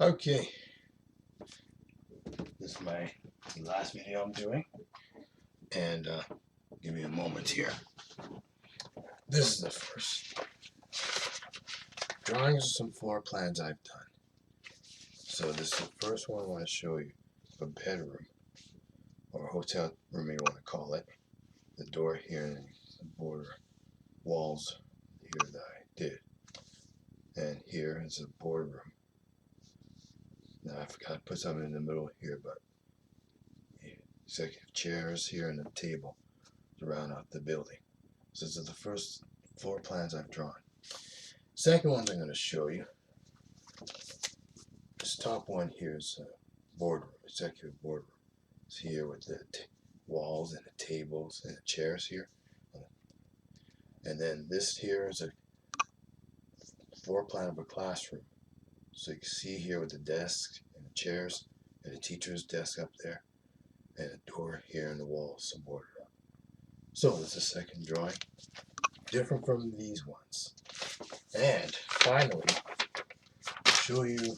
Okay, this is my last video I'm doing, and give me a moment here. This is the first drawings of some floor plans I've done. So this is the first one I want to show you, a bedroom, or a hotel room you want to call it. The door here and the border walls here that I did. And here is a boardroom. Now I forgot to put something in the middle here, but executive chairs here and a table to round out the building. So this is the first floor plans I've drawn. Second ones I'm going to show you. This top one here is a boardroom, executive boardroom. It's here with the walls and the tables and the chairs here. And then this here is a floor plan of a classroom. So you can see here with the desks and the chairs and the teacher's desk up there and a door here in the walls bordered up. So this is the second drawing, different from these ones. And finally, I'll show you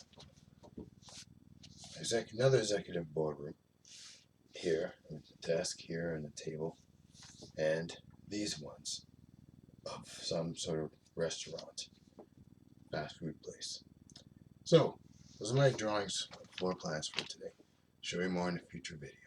another executive boardroom here with the desk here and the table, and these ones of some sort of restaurant, fast food place. So those are my drawings, floor plans for today. Show you more in a future video.